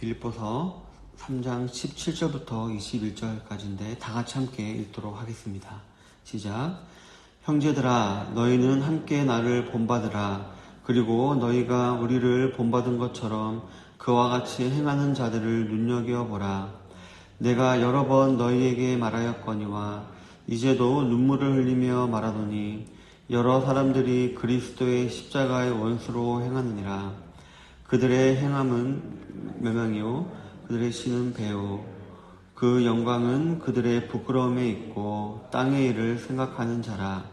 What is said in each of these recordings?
빌립보서 3장 17절부터 21절까지인데 다 같이 함께 읽도록 하겠습니다. 시작. 형제들아, 너희는 함께 나를 본받으라. 그리고 너희가 우리를 본받은 것처럼 그와 같이 행하는 자들을 눈여겨보라. 내가 여러 번 너희에게 말하였거니와 이제도 눈물을 흘리며 말하노니 여러 사람들이 그리스도의 십자가의 원수로 행하느니라. 그들의 행함은 멸망이요 그들의 신은 배요. 그 영광은 그들의 부끄러움에 있고 땅의 일을 생각하는 자라.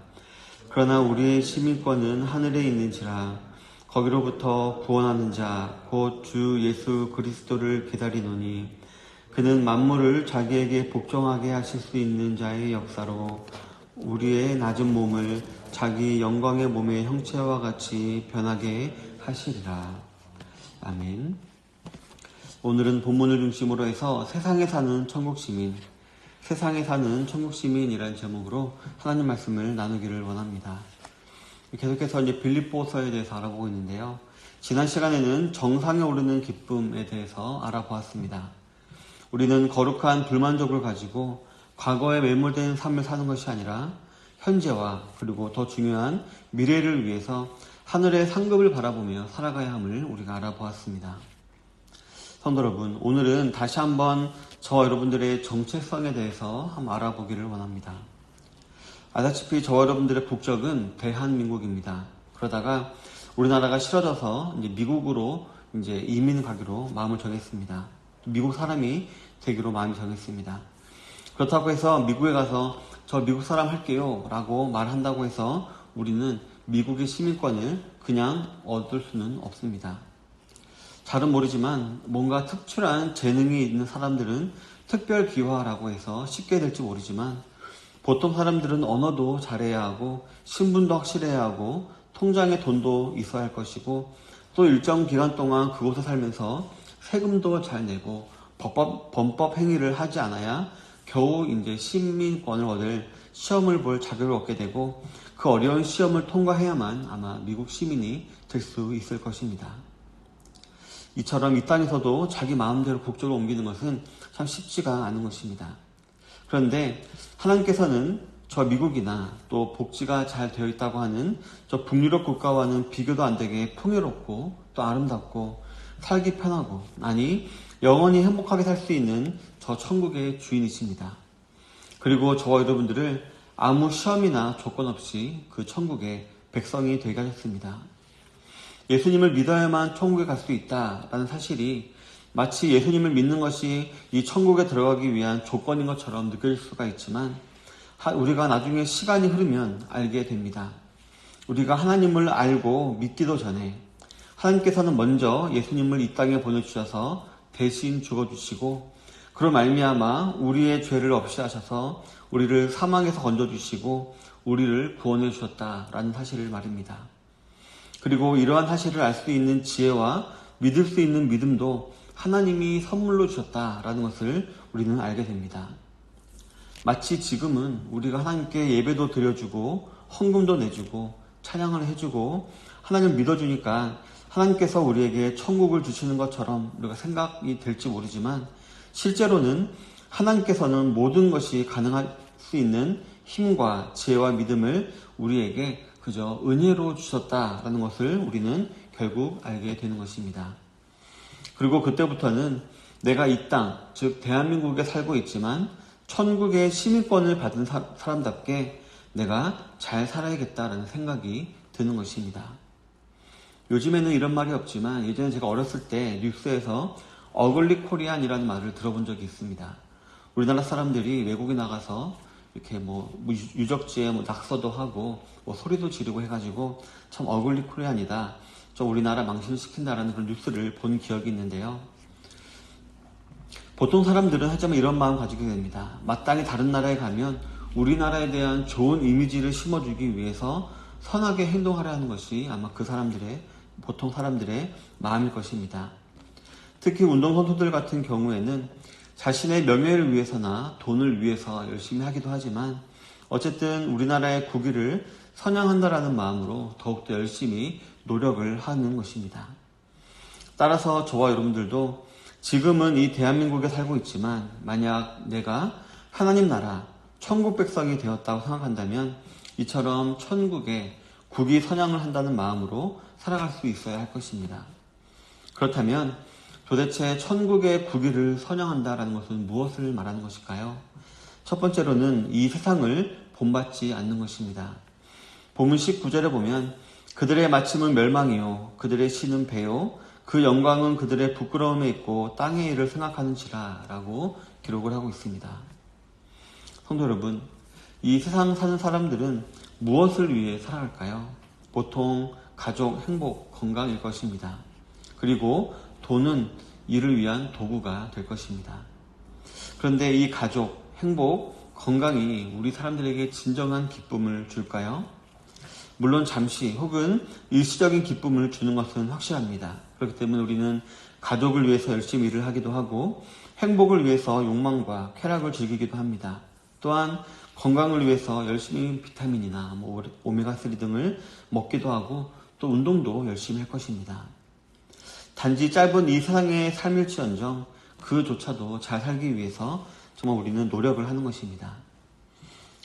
그러나 우리의 시민권은 하늘에 있는지라. 거기로부터 구원하는 자 곧 주 예수 그리스도를 기다리노니 그는 만물을 자기에게 복종하게 하실 수 있는 자의 역사로 우리의 낮은 몸을 자기 영광의 몸의 형체와 같이 변하게 하시리라. 아멘. 오늘은 본문을 중심으로 해서 세상에 사는 천국시민, 세상에 사는 천국시민이라는 제목으로 하나님 말씀을 나누기를 원합니다. 계속해서 이제 빌립보서에 대해서 알아보고 있는데요. 지난 시간에는 정상에 오르는 기쁨에 대해서 알아보았습니다. 우리는 거룩한 불만족을 가지고 과거에 매몰된 삶을 사는 것이 아니라 현재와 그리고 더 중요한 미래를 위해서 하늘의 상급을 바라보며 살아가야 함을 우리가 알아보았습니다. 성도 여러분, 오늘은 다시 한번 저와 여러분들의 정체성에 대해서 한번 알아보기를 원합니다. 아다시피 저와 여러분들의 국적은 대한민국입니다. 그러다가 우리나라가 싫어져서 이제 미국으로 이제 이민 가기로 마음을 정했습니다. 미국 사람이 되기로 마음이 정했습니다. 그렇다고 해서 미국에 가서 저 미국 사람 할게요 라고 말한다고 해서 우리는 미국의 시민권을 그냥 얻을 수는 없습니다. 잘은 모르지만 뭔가 특출한 재능이 있는 사람들은 특별 기화라고 해서 쉽게 될지 모르지만 보통 사람들은 언어도 잘해야 하고 신분도 확실해야 하고 통장에 돈도 있어야 할 것이고 또 일정 기간 동안 그곳에 살면서 세금도 잘 내고 범법 행위를 하지 않아야 겨우 이제 시민권을 얻을 시험을 볼 자격을 얻게 되고 그 어려운 시험을 통과해야만 아마 미국 시민이 될 수 있을 것입니다. 이처럼 이 땅에서도 자기 마음대로 국적을 옮기는 것은 참 쉽지가 않은 것입니다. 그런데 하나님께서는 저 미국이나 또 복지가 잘 되어 있다고 하는 저 북유럽 국가와는 비교도 안 되게 풍요롭고 또 아름답고 살기 편하고 아니 영원히 행복하게 살 수 있는 저 천국의 주인이십니다. 그리고 저와 여러분들을 아무 시험이나 조건 없이 그 천국의 백성이 되게 하셨습니다. 예수님을 믿어야만 천국에 갈 수 있다라는 사실이 마치 예수님을 믿는 것이 이 천국에 들어가기 위한 조건인 것처럼 느껴질 수가 있지만 우리가 나중에 시간이 흐르면 알게 됩니다. 우리가 하나님을 알고 믿기도 전에 하나님께서는 먼저 예수님을 이 땅에 보내주셔서 대신 죽어주시고 그로 말미암아 우리의 죄를 없이 하셔서 우리를 사망에서 건져주시고 우리를 구원해 주셨다라는 사실을 말입니다. 그리고 이러한 사실을 알 수 있는 지혜와 믿을 수 있는 믿음도 하나님이 선물로 주셨다라는 것을 우리는 알게 됩니다. 마치 지금은 우리가 하나님께 예배도 드려주고 헌금도 내주고 찬양을 해주고 하나님을 믿어주니까 하나님께서 우리에게 천국을 주시는 것처럼 우리가 생각이 될지 모르지만 실제로는 하나님께서는 모든 것이 가능할 수 있는 힘과 지혜와 믿음을 우리에게 그저 은혜로 주셨다라는 것을 우리는 결국 알게 되는 것입니다. 그리고 그때부터는 내가 이 땅, 즉 대한민국에 살고 있지만 천국의 시민권을 받은 사람답게 내가 잘 살아야겠다라는 생각이 드는 것입니다. 요즘에는 이런 말이 없지만 예전에 제가 어렸을 때 뉴스에서 어글리 코리안이라는 말을 들어본 적이 있습니다. 우리나라 사람들이 외국에 나가서 이렇게 유적지에 낙서도 하고 소리도 지르고 해가지고 참 어글리 코리안이다. 좀 우리나라 망신을 시킨다라는 그런 뉴스를 본 기억이 있는데요. 보통 사람들은 하지만 이런 마음 가지게 됩니다. 마땅히 다른 나라에 가면 우리나라에 대한 좋은 이미지를 심어주기 위해서 선하게 행동하려 하는 것이 아마 보통 사람들의 마음일 것입니다. 특히 운동선수들 같은 경우에는 자신의 명예를 위해서나 돈을 위해서 열심히 하기도 하지만 어쨌든 우리나라의 국위를 선양한다라는 마음으로 더욱더 열심히 노력을 하는 것입니다. 따라서 저와 여러분들도 지금은 이 대한민국에 살고 있지만 만약 내가 하나님 나라, 천국 백성이 되었다고 생각한다면 이처럼 천국에 국위 선양을 한다는 마음으로 살아갈 수 있어야 할 것입니다. 그렇다면 도대체 천국의 국위를 선양한다라는 것은 무엇을 말하는 것일까요? 첫 번째로는 이 세상을 본받지 않는 것입니다. 본문 19절에 보면 그들의 마침은 멸망이요 그들의 신은 배요 그 영광은 그들의 부끄러움에 있고 땅의 일을 생각하는지라 라고 기록을 하고 있습니다. 성도 여러분, 이 세상 사는 사람들은 무엇을 위해 살아갈까요? 보통 가족, 행복, 건강일 것입니다. 그리고 돈은 이를 위한 도구가 될 것입니다. 그런데 이 가족, 행복, 건강이 우리 사람들에게 진정한 기쁨을 줄까요? 물론 잠시 혹은 일시적인 기쁨을 주는 것은 확실합니다. 그렇기 때문에 우리는 가족을 위해서 열심히 일을 하기도 하고 행복을 위해서 욕망과 쾌락을 즐기기도 합니다. 또한 건강을 위해서 열심히 비타민이나 오메가3 등을 먹기도 하고 또 운동도 열심히 할 것입니다. 단지 짧은 이 세상의 삶일지언정 그조차도 잘 살기 위해서 정말 우리는 노력을 하는 것입니다.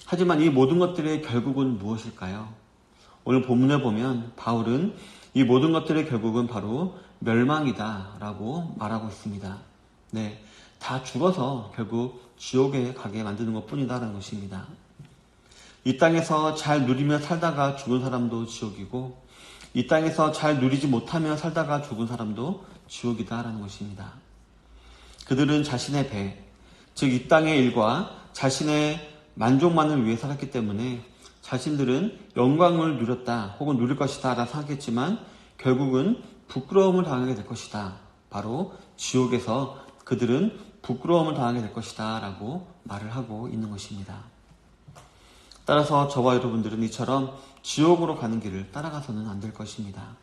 하지만 이 모든 것들의 결국은 무엇일까요? 오늘 본문에 보면 바울은 이 모든 것들의 결국은 바로 멸망이다 라고 말하고 있습니다. 네, 다 죽어서 결국 지옥에 가게 만드는 것 뿐이다라는 것입니다. 이 땅에서 잘 누리며 살다가 죽은 사람도 지옥이고 이 땅에서 잘 누리지 못하며 살다가 죽은 사람도 지옥이다라는 것입니다. 그들은 자신의 배, 즉 이 땅의 일과 자신의 만족만을 위해 살았기 때문에 자신들은 영광을 누렸다 혹은 누릴 것이다 라고 생각했지만 결국은 부끄러움을 당하게 될 것이다. 바로 지옥에서 그들은 부끄러움을 당하게 될 것이다 라고 말을 하고 있는 것입니다. 따라서 저와 여러분들은 이처럼 지옥으로 가는 길을 따라가서는 안 될 것입니다.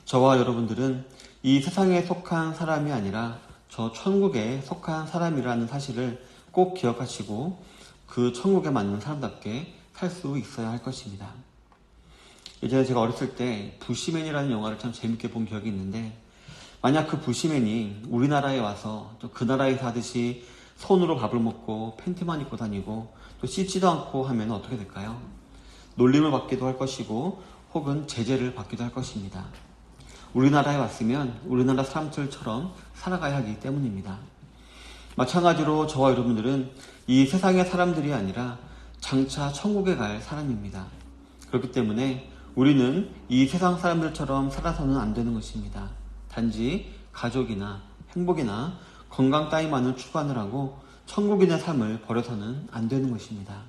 저와 여러분들은 이 세상에 속한 사람이 아니라 저 천국에 속한 사람이라는 사실을 꼭 기억하시고 그 천국에 맞는 사람답게 살 수 있어야 할 것입니다. 예전에 제가 어렸을 때 부시맨이라는 영화를 참 재밌게 본 기억이 있는데 만약 그 부시맨이 우리나라에 와서 또 그 나라에서 하듯이 손으로 밥을 먹고 팬티만 입고 다니고 또 씻지도 않고 하면 어떻게 될까요? 놀림을 받기도 할 것이고 혹은 제재를 받기도 할 것입니다. 우리나라에 왔으면 우리나라 사람들처럼 살아가야 하기 때문입니다. 마찬가지로 저와 여러분들은 이 세상의 사람들이 아니라 장차 천국에 갈 사람입니다. 그렇기 때문에 우리는 이 세상 사람들처럼 살아서는 안 되는 것입니다. 단지 가족이나 행복이나 건강 따위만을 추구하느라고 천국인의 삶을 버려서는 안 되는 것입니다.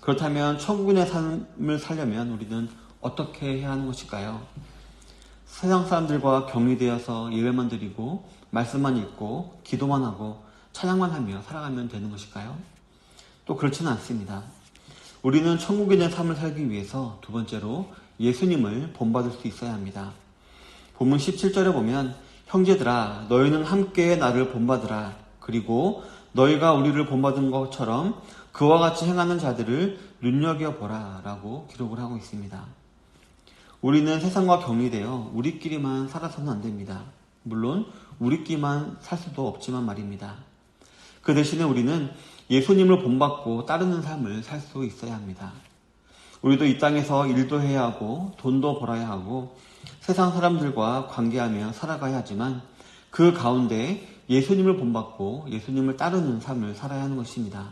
그렇다면 천국인의 삶을 살려면 우리는 어떻게 해야 하는 것일까요? 세상 사람들과 격리되어서 예배만 드리고 말씀만 읽고 기도만 하고 찬양만 하며 살아가면 되는 것일까요? 또 그렇지는 않습니다. 우리는 천국인의 삶을 살기 위해서 두 번째로 예수님을 본받을 수 있어야 합니다. 본문 17절에 보면 형제들아 너희는 함께 나를 본받으라. 그리고 너희가 우리를 본받은 것처럼 그와 같이 행하는 자들을 눈여겨보라 라고 기록을 하고 있습니다. 우리는 세상과 격리되어 우리끼리만 살아서는 안 됩니다. 물론 우리끼리만 살 수도 없지만 말입니다. 그 대신에 우리는 예수님을 본받고 따르는 삶을 살 수 있어야 합니다. 우리도 이 땅에서 일도 해야 하고 돈도 벌어야 하고 세상 사람들과 관계하며 살아가야 하지만 그 가운데 예수님을 본받고 예수님을 따르는 삶을 살아야 하는 것입니다.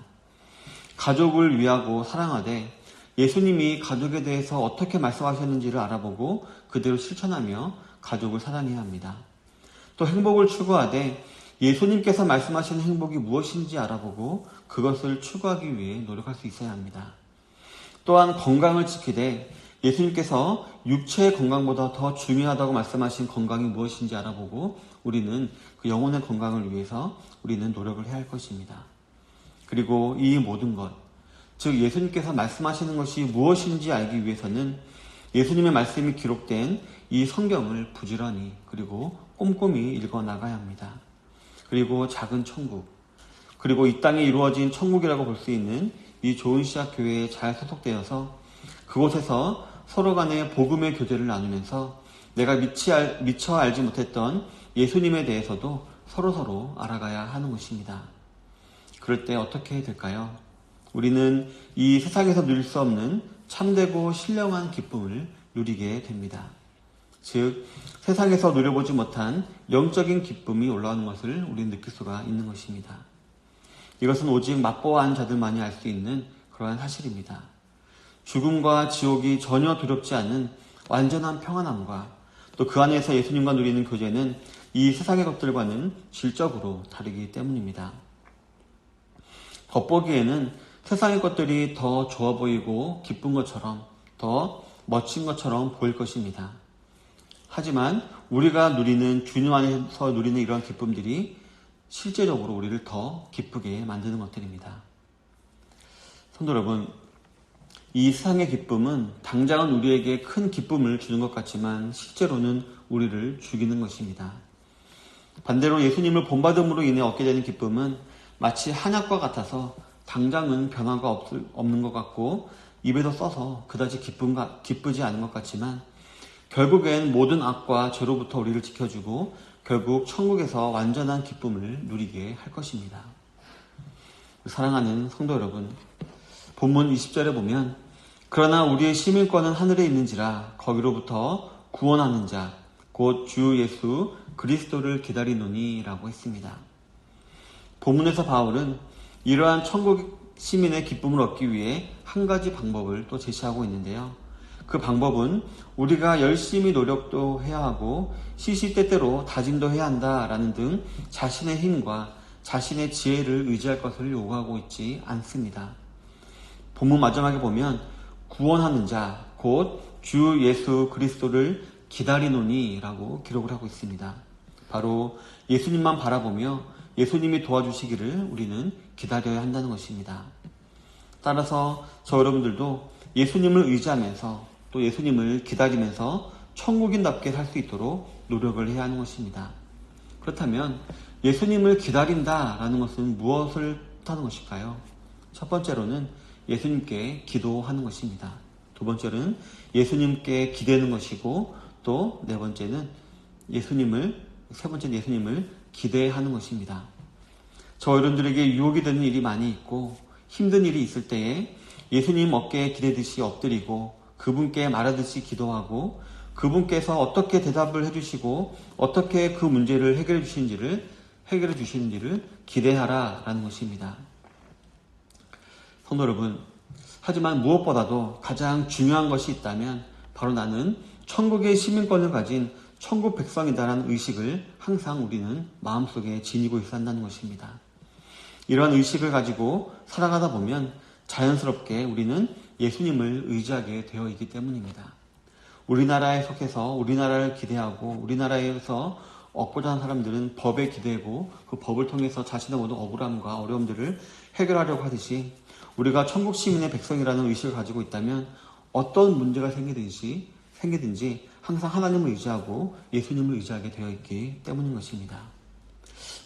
가족을 위하고 사랑하되 예수님이 가족에 대해서 어떻게 말씀하셨는지를 알아보고 그대로 실천하며 가족을 사랑해야 합니다. 또 행복을 추구하되 예수님께서 말씀하시는 행복이 무엇인지 알아보고 그것을 추구하기 위해 노력할 수 있어야 합니다. 또한 건강을 지키되 예수님께서 육체의 건강보다 더 중요하다고 말씀하신 건강이 무엇인지 알아보고 우리는 그 영혼의 건강을 위해서 우리는 노력을 해야 할 것입니다. 그리고 이 모든 것, 즉 예수님께서 말씀하시는 것이 무엇인지 알기 위해서는 예수님의 말씀이 기록된 이 성경을 부지런히 그리고 꼼꼼히 읽어 나가야 합니다. 그리고 작은 천국, 그리고 이 땅에 이루어진 천국이라고 볼 수 있는 이 좋은 시작 교회에 잘 소속되어서 그곳에서 서로 간에 복음의 교제를 나누면서 내가 미처 알지 못했던 예수님에 대해서도 서로서로 알아가야 하는 것입니다. 그럴 때 어떻게 될까요? 우리는 이 세상에서 누릴 수 없는 참되고 신령한 기쁨을 누리게 됩니다. 즉, 세상에서 누려보지 못한 영적인 기쁨이 올라오는 것을 우리는 느낄 수가 있는 것입니다. 이것은 오직 맛보아한 자들만이 알 수 있는 그러한 사실입니다. 죽음과 지옥이 전혀 두렵지 않은 완전한 평안함과 또 그 안에서 예수님과 누리는 교제는 이 세상의 것들과는 질적으로 다르기 때문입니다. 겉보기에는 세상의 것들이 더 좋아 보이고 기쁜 것처럼, 더 멋진 것처럼 보일 것입니다. 하지만 우리가 누리는, 주님 안에서 누리는 이러한 기쁨들이 실제적으로 우리를 더 기쁘게 만드는 것들입니다. 성도 여러분, 이 세상의 기쁨은 당장은 우리에게 큰 기쁨을 주는 것 같지만 실제로는 우리를 죽이는 것입니다. 반대로 예수님을 본받음으로 인해 얻게 되는 기쁨은 마치 한약과 같아서 당장은 변화가 없는 것 같고 입에서 써서 그다지 기쁘지 않은 것 같지만 결국엔 모든 악과 죄로부터 우리를 지켜주고 결국 천국에서 완전한 기쁨을 누리게 할 것입니다. 사랑하는 성도 여러분, 본문 20절에 보면 그러나 우리의 시민권은 하늘에 있는지라 거기로부터 구원하는 자 곧 주 예수 그리스도를 기다리노니 라고 했습니다. 본문에서 바울은 이러한 천국 시민의 기쁨을 얻기 위해 한 가지 방법을 또 제시하고 있는데요. 그 방법은 우리가 열심히 노력도 해야 하고 시시때때로 다짐도 해야 한다라는 등 자신의 힘과 자신의 지혜를 의지할 것을 요구하고 있지 않습니다. 본문 마지막에 보면 구원하는 자, 곧 주 예수 그리스도를 기다리노니 라고 기록을 하고 있습니다. 바로 예수님만 바라보며 예수님이 도와주시기를 우리는 기다려야 한다는 것입니다. 따라서 저 여러분들도 예수님을 의지하면서 또 예수님을 기다리면서 천국인답게 살 수 있도록 노력을 해야 하는 것입니다. 그렇다면 예수님을 기다린다라는 것은 무엇을 뜻하는 것일까요? 첫 번째로는 예수님께 기도하는 것입니다. 두 번째는 예수님께 기대는 것이고 또 세 번째는 예수님을 기대하는 것입니다. 저 여러분들에게 유혹이 되는 일이 많이 있고 힘든 일이 있을 때에 예수님 어깨에 기대듯이 엎드리고 그분께 말하듯이 기도하고 그분께서 어떻게 대답을 해주시고 어떻게 그 문제를 해결해 주시는지를 기대하라라는 것입니다. 성도 여러분, 하지만 무엇보다도 가장 중요한 것이 있다면 바로 나는 천국의 시민권을 가진 천국 백성이다라는 의식을 항상 우리는 마음속에 지니고 있어야 한다는 것입니다. 이러한 의식을 가지고 살아가다 보면 자연스럽게 우리는 예수님을 의지하게 되어 있기 때문입니다. 우리나라에 속해서 우리나라를 기대하고 우리나라에서 얻고자 하는 사람들은 법에 기대고 그 법을 통해서 자신의 모든 억울함과 어려움들을 해결하려고 하듯이 우리가 천국 시민의 백성이라는 의식을 가지고 있다면 어떤 문제가 생기든지 항상 하나님을 의지하고 예수님을 의지하게 되어 있기 때문인 것입니다.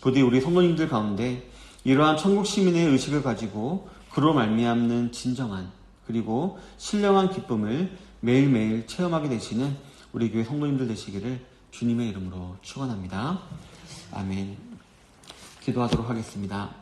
부디 우리 성도님들 가운데 이러한 천국 시민의 의식을 가지고 그로 말미암는 진정한 그리고 신령한 기쁨을 매일매일 체험하게 되시는 우리 교회 성도님들 되시기를 주님의 이름으로 축원합니다. 아멘. 기도하도록 하겠습니다.